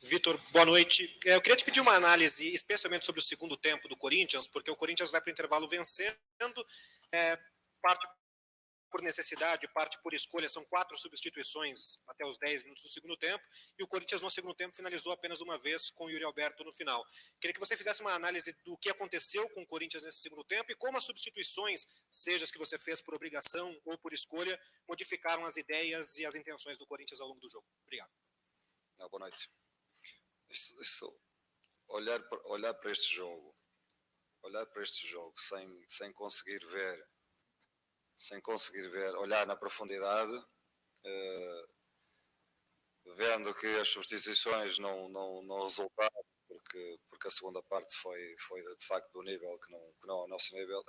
Vitor, boa noite. Eu queria te pedir uma análise, especialmente sobre o segundo tempo do Corinthians, porque o Corinthians vai para o intervalo vencendo, parte por necessidade, parte por escolha, são 4 substituições até os 10 minutos do segundo tempo, e o Corinthians no segundo tempo finalizou apenas uma vez com o Yuri Alberto no final. Queria que você fizesse uma análise do que aconteceu com o Corinthians nesse segundo tempo e como as substituições, seja as que você fez por obrigação ou por escolha, modificaram as ideias e as intenções do Corinthians ao longo do jogo. Obrigado. Boa noite. Olhar para este jogo sem conseguir ver, olhar na profundidade, vendo que as substituições não resultaram, porque a segunda parte foi de facto do nível que não é o nosso nível,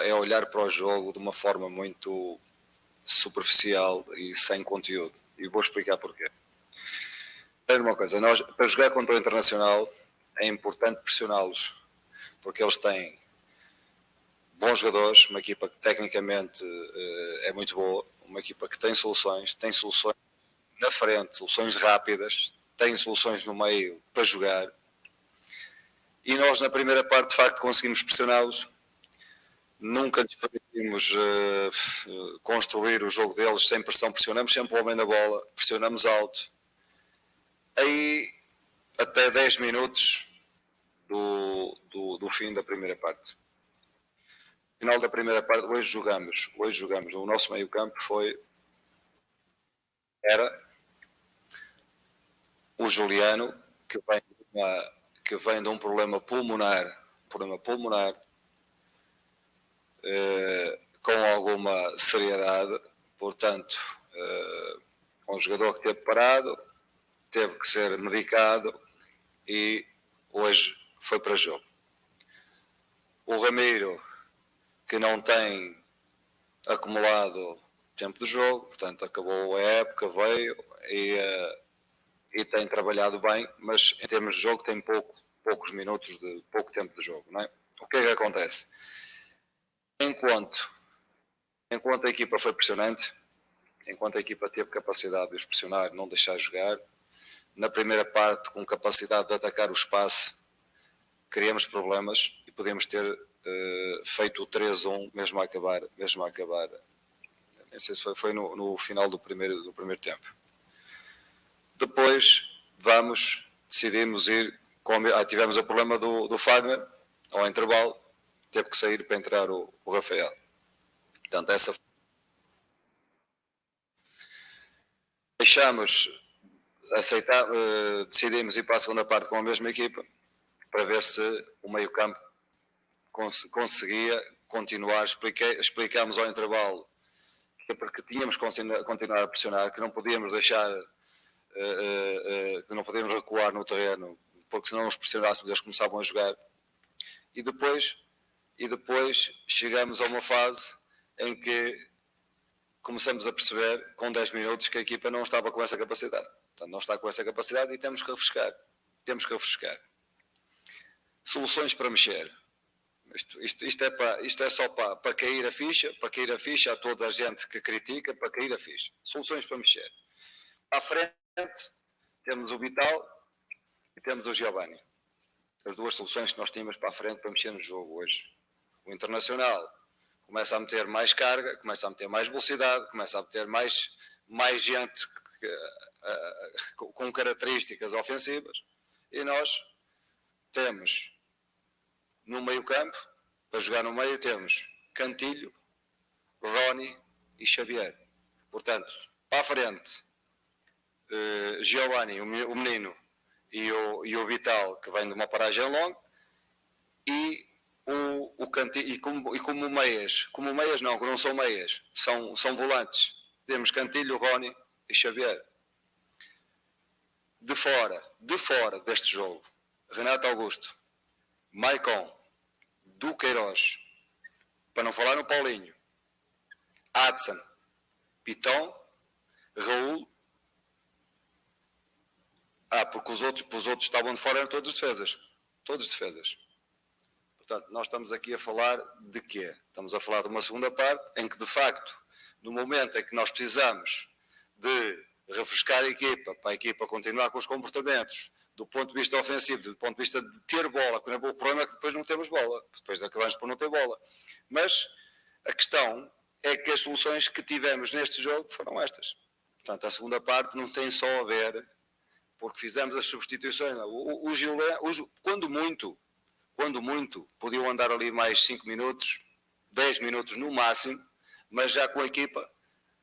é olhar para o jogo de uma forma muito superficial e sem conteúdo. E vou explicar porquê. Primeira coisa, nós, para jogar contra o Internacional, é importante pressioná-los, porque eles têm bons jogadores, uma equipa que tecnicamente é muito boa, uma equipa que tem soluções na frente, soluções rápidas, tem soluções no meio para jogar. E nós, na primeira parte, de facto, conseguimos pressioná-los. Nunca lhes permitimos construir o jogo deles sem pressão, pressionamos sempre o homem na bola, pressionamos alto. Aí, até 10 minutos do fim da primeira parte. Final da primeira parte, hoje jogamos. O nosso meio campo era o Juliano, que vem de um problema pulmonar, com alguma seriedade, portanto, um jogador que teve parado, teve que ser medicado e hoje foi para jogo. O Ramiro, que não tem acumulado tempo de jogo, portanto acabou a época, veio e tem trabalhado bem, mas em termos de jogo tem poucos minutos, pouco tempo de jogo, não é? O que é que acontece? Enquanto a equipa foi pressionante, enquanto a equipa teve capacidade de os pressionar, não deixar jogar, na primeira parte, com capacidade de atacar o espaço, criamos problemas e podíamos ter feito o 3-1 mesmo a acabar, não sei se foi no final do primeiro tempo. Depois decidimos ir, tivemos o problema do Fagner, ao intervalo, teve que sair para entrar o Rafael. Portanto, decidimos ir para a segunda parte com a mesma equipa, para ver se o meio campo conseguia continuar. Explicámos ao intervalo porque tínhamos que continuar a pressionar, que não podíamos deixar, que não podíamos recuar no terreno, porque se não os pressionássemos eles começavam a jogar. E depois chegamos a uma fase em que começamos a perceber, com 10 minutos, que a equipa não estava com essa capacidade. Portanto, não está com essa capacidade e temos que refrescar. Soluções para mexer. Isto é só para cair a ficha, a toda a gente que critica, para cair a ficha. Soluções para mexer. À frente, temos o Vital e temos o Giovanni. As duas soluções que nós tínhamos para a frente para mexer no jogo hoje. O Internacional começa a meter mais carga, começa a meter mais velocidade, começa a meter mais gente com características ofensivas, e nós temos no meio campo, para jogar no meio, temos Cantilho, Rony e Xavier. Portanto, para a frente, Giovanni, o menino, e o Vital, que vem de uma paragem longa, e o Cantilho, e como meias, não, que não são meias, são volantes. Temos Cantilho, Rony e Xavier. De fora deste jogo, Renato Augusto, Maicon, Duqueiroz, para não falar no Paulinho, Adson, Piton, Raul, porque os outros estavam de fora, eram todos defesas. Portanto, nós estamos aqui a falar de quê? Estamos a falar de uma segunda parte em que, de facto, No momento em que nós precisamos de refrescar a equipa, para a equipa continuar com os comportamentos, do ponto de vista ofensivo, do ponto de vista de ter bola, porque o problema é que depois não temos bola, depois acabamos por não ter bola. Mas a questão é que as soluções que tivemos neste jogo foram estas. Portanto, a segunda parte não tem só a ver, porque fizemos as substituições. O Gilberto, quando muito, podiam andar ali mais 5 minutos, 10 minutos no máximo, mas já com a equipa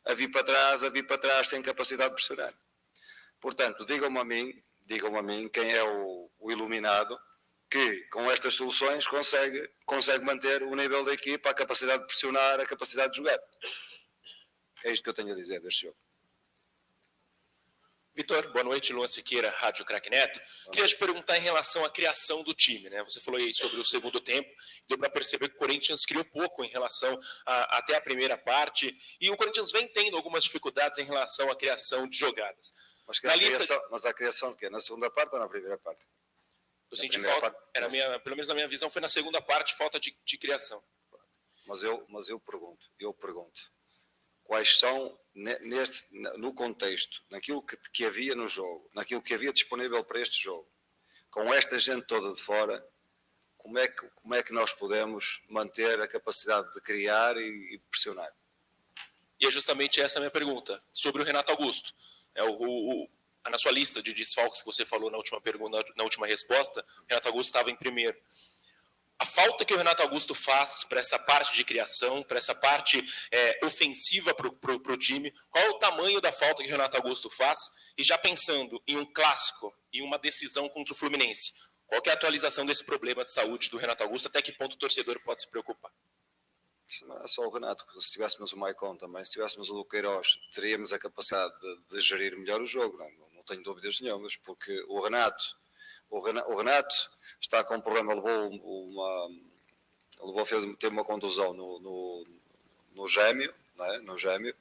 a vir para trás sem capacidade de pressionar. Portanto, digam-me a mim quem é o iluminado que com estas soluções consegue manter o nível da equipa, a capacidade de pressionar, a capacidade de jogar. É isto que eu tenho a dizer deste jogo. Vitor, boa noite, Luan Siqueira, Rádio Craque Neto. Queria te perguntar em relação à criação do time, né? Você falou aí sobre o segundo tempo, deu para perceber que o Corinthians criou pouco em relação até a primeira parte, e o Corinthians vem tendo algumas dificuldades em relação à criação de jogadas. Mas a criação de quê? Na segunda parte ou na primeira parte? Eu senti falta, pelo menos na minha visão, foi na segunda parte, falta de criação. Mas eu pergunto, quais são, no contexto, naquilo que havia no jogo, naquilo que havia disponível para este jogo, com esta gente toda de fora, como é que nós podemos manter a capacidade de criar e de pressionar? E é justamente essa a minha pergunta, sobre o Renato Augusto. Na sua lista de desfalques que você falou na última pergunta, na última resposta, o Renato Augusto estava em primeiro. A falta que o Renato Augusto faz para essa parte de criação, para essa parte ofensiva para o time, qual é o tamanho da falta que o Renato Augusto faz? E já pensando em um clássico, em uma decisão contra o Fluminense, qual que é a atualização desse problema de saúde do Renato Augusto? Até que ponto o torcedor pode se preocupar? Isso não é só o Renato, se tivéssemos o Maicon também, se tivéssemos o Duqueiroz, teríamos a capacidade de gerir melhor o jogo, não tenho dúvidas nenhumas, porque o Renato está com um problema, teve uma contusão no gêmeo, não é? No gêmeo,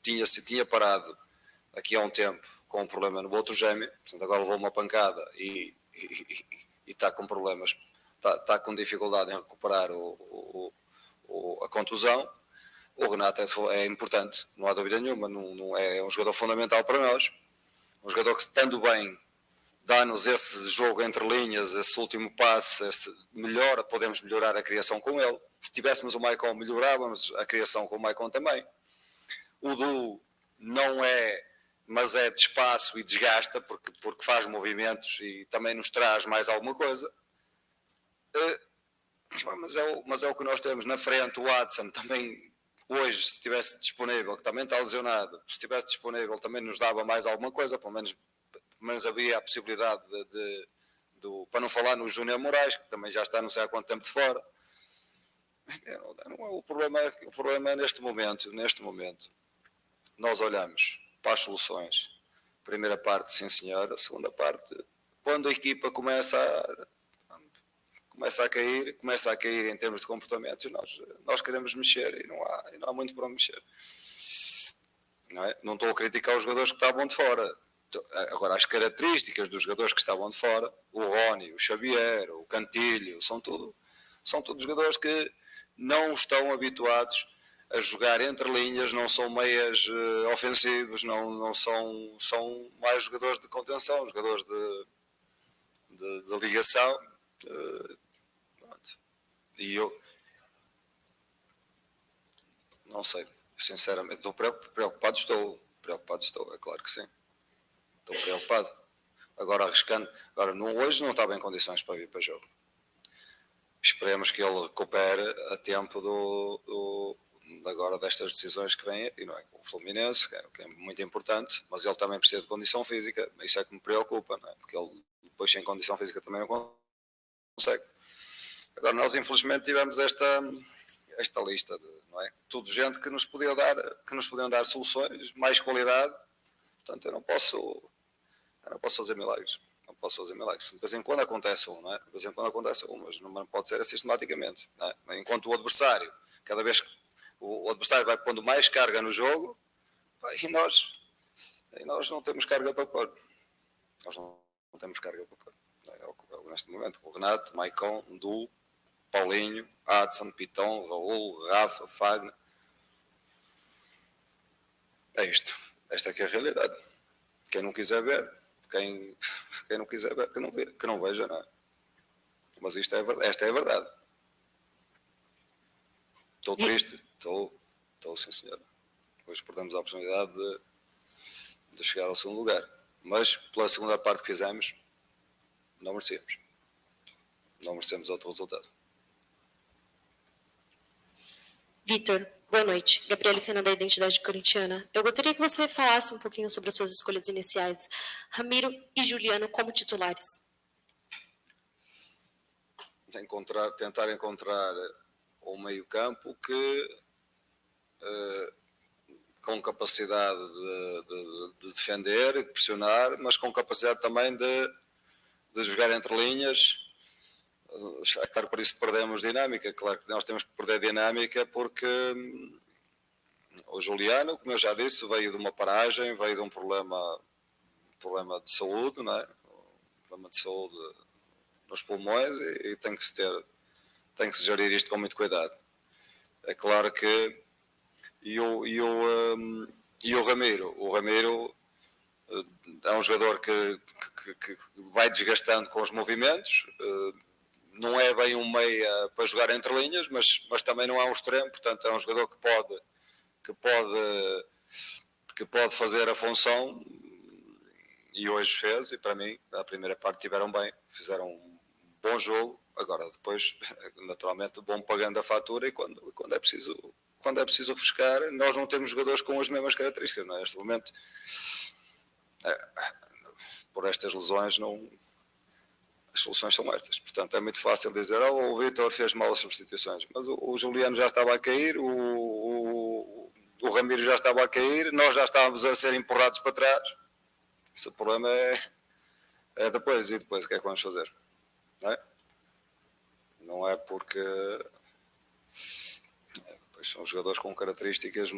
tinha parado aqui há um tempo com um problema no outro gêmeo, portanto agora levou uma pancada e está com problemas, está com dificuldade em recuperar a contusão. O Renato é importante, não há dúvida nenhuma, não é um jogador fundamental para nós, um jogador que, estando bem, dá-nos esse jogo entre linhas, esse último passe, podemos melhorar a criação com ele. Se tivéssemos o Maicon, melhorávamos a criação com o Maicon também. O Du não é, mas é de espaço e desgasta, porque faz movimentos e também nos traz mais alguma coisa. Mas é o que nós temos na frente. O Watson também, hoje, se estivesse disponível, que também está lesionado, se estivesse disponível também nos dava mais alguma coisa, pelo menos havia a possibilidade para não falar no Júnior Moraes, que também já está não sei há quanto tempo de fora. O problema é neste momento, nós olhamos para as soluções. Primeira parte, sim senhor, a segunda parte, quando a equipa começa a cair em termos de comportamentos, nós queremos mexer e não há muito para onde mexer. Não estou a criticar os jogadores que estavam de fora. Agora, as características dos jogadores que estavam de fora, o Rony, o Xavier, o Cantilho, são todos jogadores que não estão habituados a jogar entre linhas, não são meias ofensivos, não são mais jogadores de contenção, jogadores de ligação. E eu não sei, sinceramente, estou preocupado, é claro que sim, estou preocupado. Agora arriscando, hoje não estava em condições para vir para o jogo. Esperemos que ele recupere a tempo agora destas decisões que vêm, e não é com o Fluminense, que é muito importante, mas ele também precisa de condição física, isso é que me preocupa, não é? Porque ele depois sem condição física também não consegue. Agora nós infelizmente tivemos esta lista, não é? Tudo gente que nos podiam dar soluções, mais qualidade, portanto eu não posso fazer milagres. De vez em quando acontece não é? De vez em quando acontece mas não pode ser sistematicamente, não é? Enquanto o adversário, cada vez que o adversário vai pondo mais carga no jogo, e nós não temos carga para pôr. Neste momento, o Renato, Maicon, Du, Paulinho, Adson, Piton, Raul, Rafa, Fagner. É isto. Esta é que é a realidade. Quem não quiser ver, quem não quiser ver, que não veja, não é? Mas isto é verdade, esta é a verdade. Estou triste, estou sim senhor. Hoje perdemos a oportunidade de chegar ao segundo lugar. Mas pela segunda parte que fizemos, não merecemos. Não merecemos outro resultado. Vitor, boa noite. Gabriele Sena, da Identidade Corintiana. Eu gostaria que você falasse um pouquinho sobre as suas escolhas iniciais. Ramiro e Juliano como titulares. Tentar encontrar um meio-campo que com capacidade de defender e de pressionar, mas com capacidade também de jogar entre linhas. É claro, por isso perdemos dinâmica. Claro que nós temos que perder dinâmica porque o Juliano, como eu já disse, veio de uma paragem, veio de um problema de saúde, não é? Um problema de saúde nos pulmões e tem que se gerir isto com muito cuidado. É claro que e o Ramiro é um jogador que vai desgastando com os movimentos, não é bem um meia para jogar entre linhas, mas também não é um extremo, portanto é um jogador que pode fazer a função e hoje fez, e para mim a primeira parte tiveram bem, fizeram um bom jogo. Agora depois naturalmente vão pagando a fatura e quando é preciso refrescar, nós não temos jogadores com as mesmas características, não é? Neste momento por estas lesões as soluções são estas, portanto é muito fácil dizer o Vítor fez mal as substituições, mas o Juliano já estava a cair, o Ramiro já estava a cair, nós já estávamos a ser empurrados para trás. Esse problema é depois, e depois o que é que vamos fazer? Não é porque são jogadores com características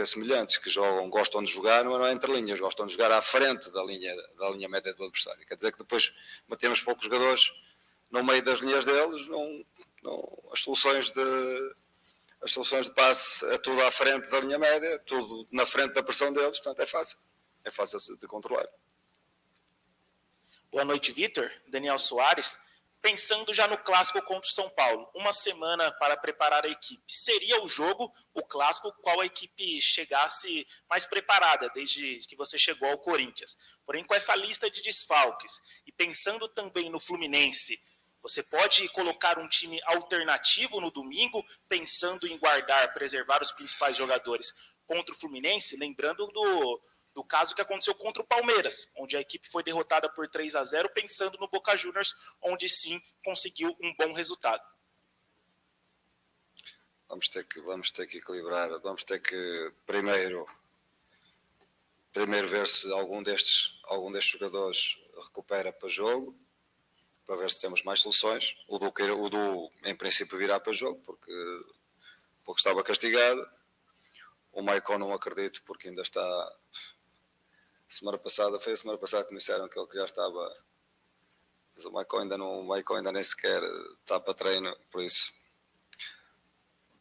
semelhantes, que gostam de jogar, não é entre linhas, gostam de jogar à frente da linha média do adversário. Quer dizer que depois metemos poucos jogadores no meio das linhas deles, as soluções de passe é tudo à frente da linha média, tudo na frente da pressão deles, portanto é fácil de controlar. Boa noite, Vitor. Daniel Soares. Pensando já no clássico contra o São Paulo, uma semana para preparar a equipe, seria o jogo, o clássico, qual a equipe chegasse mais preparada desde que você chegou ao Corinthians. Porém, com essa lista de desfalques e pensando também no Fluminense, você pode colocar um time alternativo no domingo, pensando em preservar os principais jogadores contra o Fluminense, lembrando do caso que aconteceu contra o Palmeiras, onde a equipe foi derrotada por 3-0, pensando no Boca Juniors, onde sim conseguiu um bom resultado. Vamos ter que equilibrar, vamos ter que primeiro ver se algum destes jogadores recupera para jogo, para ver se temos mais soluções. O Du em princípio virá para jogo, porque estava castigado. O Maicon não acredito, porque ainda está... Semana passada que me disseram que ele já estava, mas o Maicon ainda nem sequer está para treino, por isso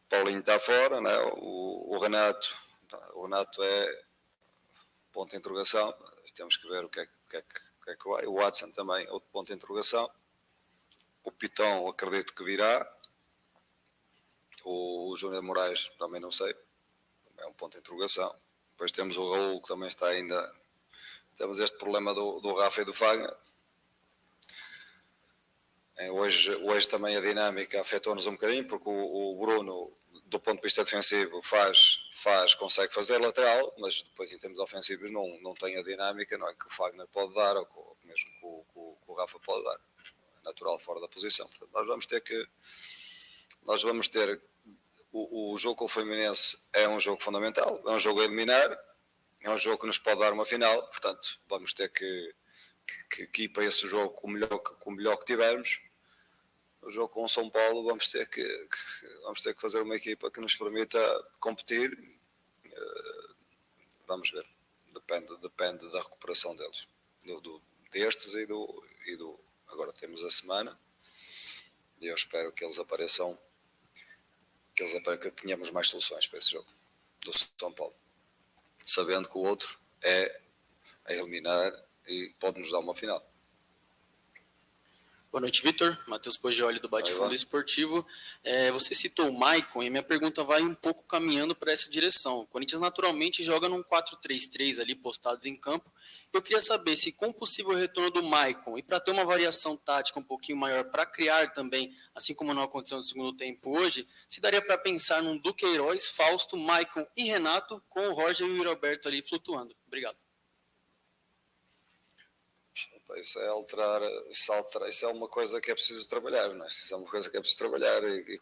Paulinho está fora, né? o Renato é ponto de interrogação, temos que ver o que é que vai. O Watson também, outro ponto de interrogação. O Piton acredito que virá. O Júnior Moraes também não sei, também é um ponto de interrogação. Depois temos o Raul, que também está ainda. Temos este problema do Rafa e do Fagner. Hoje também a dinâmica afetou-nos um bocadinho, porque o Bruno, do ponto de vista defensivo, consegue fazer lateral, mas depois em termos ofensivos não tem a dinâmica, não é, que o Fagner pode dar, ou mesmo que o Rafa pode dar. É natural fora da posição. Portanto, nós vamos ter o jogo com o Fluminense é um jogo fundamental, é um jogo a eliminar. É um jogo que nos pode dar uma final, portanto, vamos ter que ir para esse jogo com o melhor que tivermos. O jogo com o São Paulo vamos ter que fazer uma equipa que nos permita competir. Vamos ver, depende da recuperação deles, destes e do. Agora temos a semana e eu espero que eles apareçam, que tenhamos mais soluções para esse jogo do São Paulo. sabendo que o outro é a eliminar e pode nos dar uma final. Boa noite, Vitor. Matheus Poggioli, do Bate-Fundo Vai. Esportivo. Você citou o Maicon e minha pergunta vai um pouco caminhando para essa direção. O Corinthians naturalmente joga num 4-3-3 ali, postados em campo. Eu queria saber se com o possível retorno do Maicon e para ter uma variação tática um pouquinho maior, para criar também, assim como não aconteceu no segundo tempo hoje, se daria para pensar num Duqueiroz, Fausto, Maicon e Renato, com o Roger e o Roberto ali flutuando. Obrigado. Isso é uma coisa que é preciso trabalhar, não é? Isso é uma coisa que é preciso trabalhar e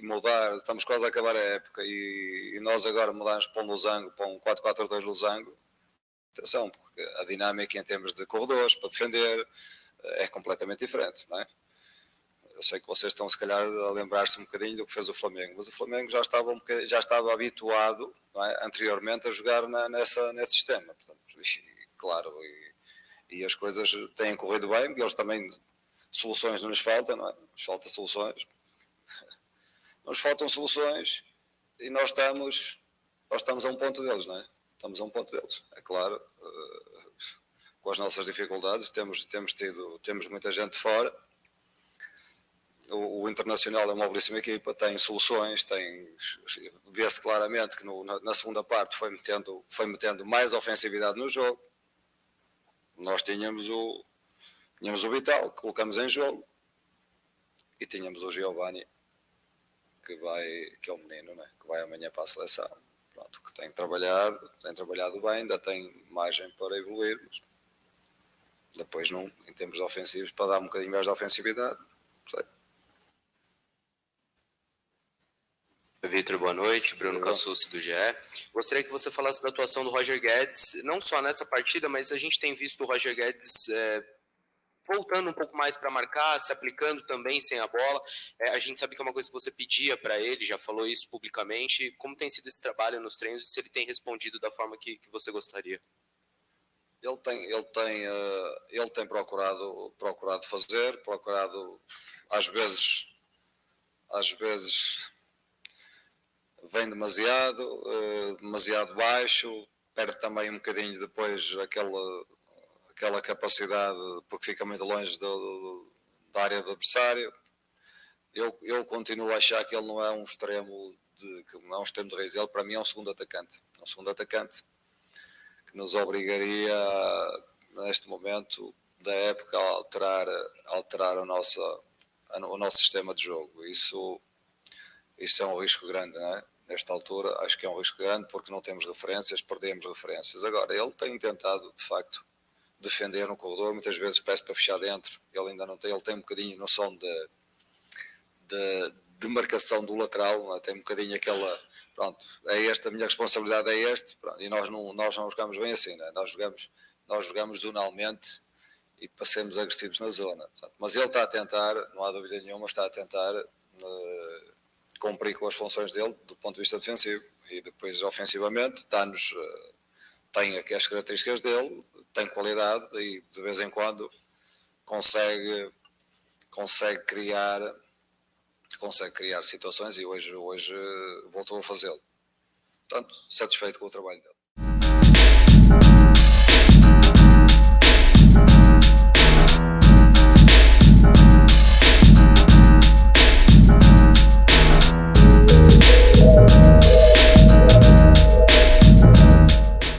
mudar. Estamos quase a acabar a época e nós agora mudamos para um losango, para um 4-4-2 losango. Atenção, porque a dinâmica em termos de corredores para defender é completamente diferente, não é? Eu sei que vocês estão se calhar a lembrar-se um bocadinho do que fez o Flamengo, mas o Flamengo já estava habituado, não é, anteriormente a jogar nesse sistema. Portanto, claro, e as coisas têm corrido bem, eles também, soluções não nos faltam, não é? Nos faltam soluções. Nos faltam soluções e nós estamos a um ponto deles, não é? Estamos a um ponto deles. É claro, com as nossas dificuldades, temos muita gente fora. O Internacional é uma belíssima equipa, tem soluções, vê-se claramente que na segunda parte foi metendo mais ofensividade no jogo. Nós tínhamos o Vital, que colocamos em jogo, e tínhamos o Giovanni, que é o menino, né? Que vai amanhã para a seleção. Pronto, que tem trabalhado bem, ainda tem margem para evoluir, mas depois em termos de ofensivos, para dar um bocadinho mais de ofensividade, não sei. Vitor, boa noite. Bruno Cassucci, do GE. Gostaria que você falasse da atuação do Roger Guedes, não só nessa partida, mas a gente tem visto o Roger Guedes voltando um pouco mais para marcar, se aplicando também sem a bola. A gente sabe que é uma coisa que você pedia para ele, já falou isso publicamente. Como tem sido esse trabalho nos treinos e se ele tem respondido da forma que você gostaria? Ele tem procurado fazer, às vezes vem demasiado baixo, perde também um bocadinho depois aquela capacidade, porque fica muito longe da área do adversário. Eu continuo a achar que ele não é um extremo de raiz. Ele, para mim, é um segundo atacante. É um segundo atacante que nos obrigaria, neste momento da época, a alterar o nosso sistema de jogo. Isso é um risco grande, não é? Nesta altura, acho que é um risco grande porque não temos referências, perdemos referências. Agora, ele tem tentado, de facto, defender no corredor, muitas vezes peço para fechar dentro, ele ainda não tem, ele tem um bocadinho noção de marcação do lateral, não é? Tem um bocadinho aquela, pronto, a minha responsabilidade é pronto, e nós não jogamos bem assim, não é? Nós jogamos zonalmente e passemos agressivos na zona, portanto, mas ele está a tentar, não há dúvida nenhuma, está a tentar cumprir com as funções dele do ponto de vista defensivo e depois ofensivamente tem aqui as características dele, tem qualidade e de vez em quando consegue criar situações e hoje voltou a fazê-lo. Portanto, satisfeito com o trabalho dele.